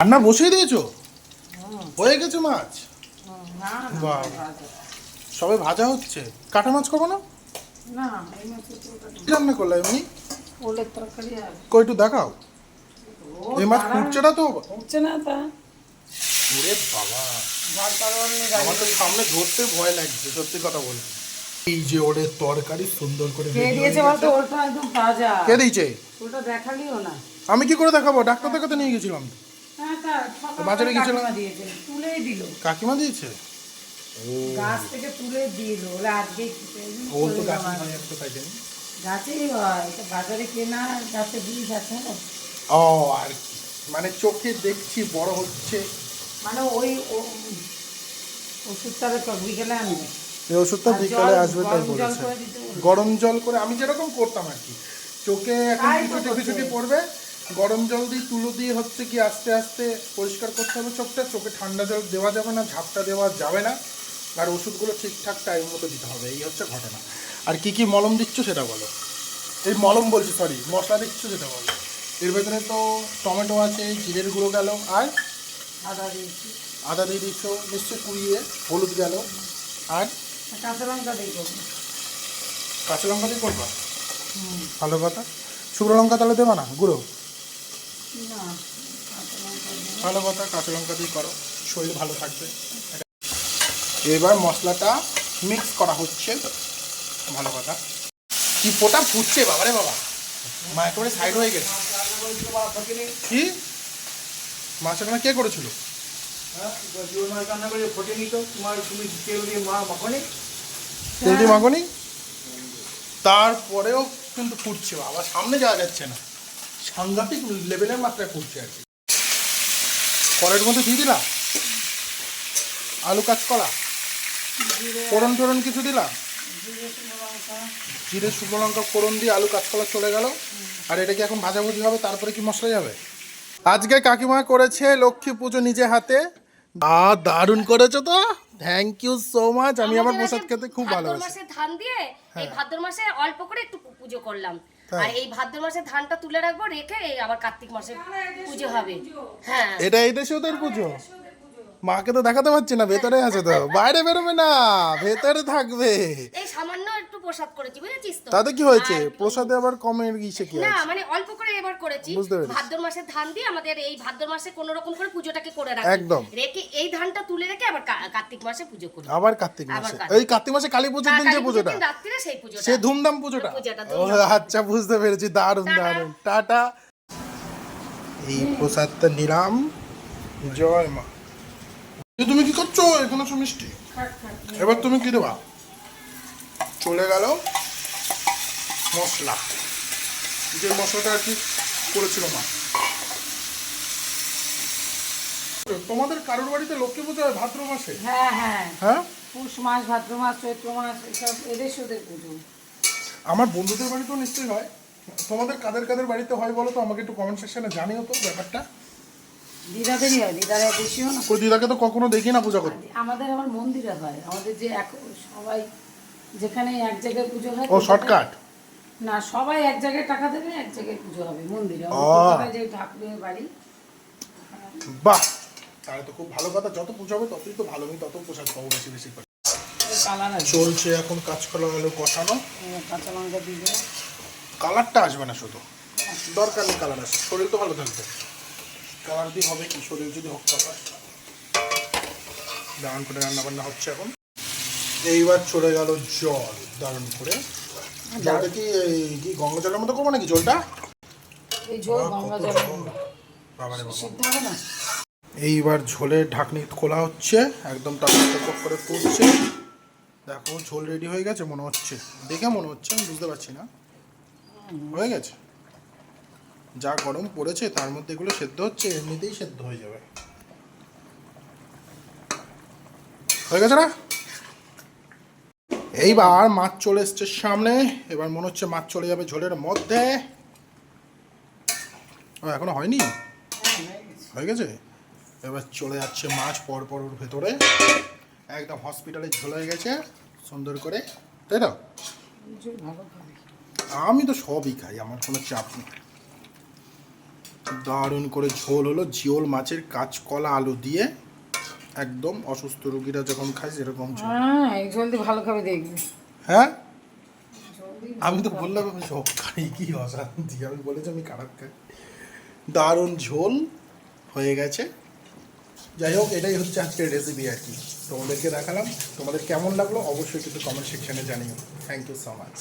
রান্না বসিয়ে দিয়েছো? হয়ে গেছে মাছ? বাহ, সবাই ভাজা হচ্ছে। কাটা মাছ করবো না? কি রান্না করলে এমনি? কই একটু দেখাও। এই মাছ ফুটছে না তো? হচ্ছে না তা ওরে বাবা, আমার তো সামনে ধরতে ভয় লাগছে, সত্যি কথা বলছি। এই যে ওরে তরকারি সুন্দর করে কে দিয়েছে বলতো? ওটা একদম তাজা। কে দিয়েছে? ওটা দেখালিও না। আমি কি করে দেখাবো? ডাক্তার দেখাতে নিয়ে গেছিলাম। হ্যাঁ তা বাজারে গেছিলাম। কাকিমা দিয়েছে, তুলেই দিল। কাকিমা দিয়েছে? গাছ থেকে তুলে দিল। ওরা আজকে ও তো গাছ হয় একটা তাই জানি। গাছেই হয়, এটা বাজারে কেনা গাছে বীজ আছে না। ও আর কি, মানে চোখে দেখছি বড় হচ্ছে। মানে ওই ওষুধটা তো বিকেলে আনবে। এই ওষুধটা বিকালে আসবে তাই বলেছে। গরম জল করে আমি যেরকম করতাম আর কি, চোখে এখন কিছু ছুটি পড়বে, গরম জল দিয়ে তুলো দিয়ে হচ্ছে কি আস্তে আস্তে পরিষ্কার করতে হবে চোখটা। চোখে ঠান্ডা জল দেওয়া যাবে না, ঝাপটা দেওয়া যাবে না, আর ওষুধগুলো ঠিকঠাক টাইম মতো দিতে হবে। এই হচ্ছে ঘটনা। আর কি কি মলম দিচ্ছ সেটা বলো। এই মলম বলছি, সরি, মশলা দিচ্ছ সেটা বলো। এর ভেতরে তো টমেটো আছে, জিরের গুঁড়ো গেল, আর আদা দিয়েছি। আদা দিয়ে দিচ্ছ নিশ্চয়ই কুড়িয়ে, হলুদ গেল, আর কাঁচা লঙ্কা দিয়ে করবো। কাঁচা লঙ্কা দিয়ে করবা? ভালো কথা। শুকনো লঙ্কা তাহলে দেবা না, গুঁড়ো? না, কাঁচা লঙ্কা দিয়ে। ভালো কথা, কাঁচা লঙ্কা দিয়ে করো, শরীর ভালো থাকবে। এবার মশলাটা মিক্স করা হচ্ছে, ভালো কথা। কি ফোটা ফুটছে বাবারে বাবা, মা একেবারে সাইড হয়ে গেছে। কি মাছ রান্না কে করেছিল? তেল দিয়ে মাখনি, তারপরেও কিন্তু ফুটছে বাবা, সামনে যাওয়া যাচ্ছে না, সাংঘাতিক লেভেলের মাত্রায় ফুটছে আর কি। কড়াইয়ের মধ্যে দিয়ে দিলাম আলু কাঁচকলা, ফোড়ন টোড়ন কিছু দিলাম, জিরে শুকনো লঙ্কা ফোড়ন দিয়ে আলু কাঁচকলা চলে গেল। আর এটা কি এখন ভাজাভুজি হবে, তারপরে কি মশলা যাবে? আজকে কাকিমা করেছে লক্ষ্মী পুজো নিজে হাতে। দারুণ করেছো তো, থ্যাংক ইউ সো মাচ। আমি আমার প্রসাদ খেতে খুব ভালোবাসি। মাসে ধান দিয়ে এই ভাদ্র মাসে অল্প করে একটু পুজো করলাম, আর এই ভাদ্র মাসে ধানটা তুলে রাখবো, রেখে এই আবার কার্তিক মাসে পুজো হবে। হ্যাঁ, এটা দেশে ওদের পুজো। মাকে তো দেখাতে পারছি না, ভেতরে আছে তো, বাইরে বেরোবে না, ভেতরে থাকবে। এই সামান্য একটু প্রসাদ করেছি, বুঝেছিস তো? তাতে কি হয়েছে? প্রসাদে আবার কমের ইসে কি না আছে? মানে অল্প করে এবার করেছি। বুঝতে পেরেছি। ভাদ্র মাসে ধান দিয়ে আমাদের এই ভাদ্র মাসে কোনো রকম করে পুজোটাকে করে রাখি, একদম রেখে এই ধানটা তুলে রেখে আবার কার্তিক মাসে পুজো করি। আবার কার্তিক মাসে, এই কার্তিক মাসে কালী পুজোর দিন যে পুজোটা, রাত্রিরে সেই পুজোটা, সে ধুমধাম পুজোটা। ও আচ্ছা, বুঝতে পেরেছি, দারুণ দারুণ। টাটা। এই প্রসাদটা নিলাম, জয় মা। তুমি কি করছো? এখানে সব মিষ্টি, এবার তুমি কি দেবা? চলে গেল মশলা, যে মশলাটা আর কি করেছিল মা। তোমাদের কারোর বাড়িতে লক্ষ্মী পুজো হয় ভাদ্র মাসে? হ্যাঁ হ্যাঁ হ্যাঁ, পুষ মাস, ভাদ্র মাস, চৈত্র মাস, এসব এদের সাথে পুজো। আমার বন্ধুদের বাড়িতেও নিশ্চয়ই হয়। তোমাদের কাদের কাদের বাড়িতে হয় বলো তো, আমাকে একটু কমেন্ট সেকশনে জানিও তো ব্যাপারটা। দিদাদেরই হয়, দিদারা বেশিও না। ওই দিদাকে তো কখনো দেখি না পূজা করতে। আমাদের আবার মন্দিরে হয়, আমাদের যে সবাই যেখানে এক জায়গায় পুজো হয়। ও শর্টকাট না, সবাই এক জায়গায় টাকা দেবে, এক জায়গায় পুজো হবে মন্দিরে। কলকাতায় যে ঠাকুরের বাড়ি। বাহ, তাহলে তো খুব ভালো কথা। যত পুজো হবে ততই তো ভালো, আমি তত প্রসাদ পাবো বেশি বেশি করে। কালার আছে, চলছে এখন কাঁচকলা আলু কষানো। কাঁচা লঙ্কা দিয়ে দেবো। কালারটা আসবে না শুধু, দরকার নেই কালার আসে, শরীর তো ভালো থাকবে। কালার দিয়ে হবে কি, শরীর যদি হোক পায়। দারুণ করে রান্না বান্না হচ্ছে এখন। এইবার চলে গেল জল, দারুণ করে। জলটা কি কি গঙ্গা জলের মতো করবো নাকি জলটা? এই ঝোল গঙ্গা জল বাবারে বাবা। সিদ্ধ হবে না। এইবার ঝোলের ঢাকনি খোলা হচ্ছে, একদম টক করে ফুটছে। দেখো ঝোল রেডি হয়ে গেছে মনে হচ্ছে, দেখে মনে হচ্ছে, আমি বুঝতে পারছি না। হয়ে গেছে, যা গরম পড়েছে তার মধ্যে এগুলো সেদ্ধ হচ্ছে, এমনিতেই সেদ্ধ হয়ে যাবে। হয়ে গেছে না? এইবার মাছ চলে এসছে সামনে, এবার মনে হচ্ছে মাছ চলে যাবে ঝোলের মধ্যে। ও এখনো হয়নি, হয়ে গেছে। এবার চলে যাচ্ছে মাছ পরপর ওর ভেতরে, একদম হসপিটালে ঝোল হয়ে গেছে সুন্দর করে, তাই তো? আমি তো সবই খাই, আমার কোনো চাপ নেই। দারুণ করে ঝোল হলো জিওল মাছের কাঁচকলা আলু দিয়ে, একদম অসুস্থ রোগীরা যখন খায় সেরকম ঝোল। হ্যাঁ এই জলদি ভালো খাবে দেখবি। হ্যাঁ আমি তো বললাম আমি সব খাই, কি অশান্তি, আমি বলেছি আমি খারাপ খাই। দারুণ ঝোল হয়ে গেছে। যাই হোক, এটাই হচ্ছে আজকের রেসিপি আর কি, তোমাদেরকে দেখালাম। তোমাদের কেমন লাগলো অবশ্যই কিন্তু কমেন্ট সেকশনে জানিও। Thank you so much.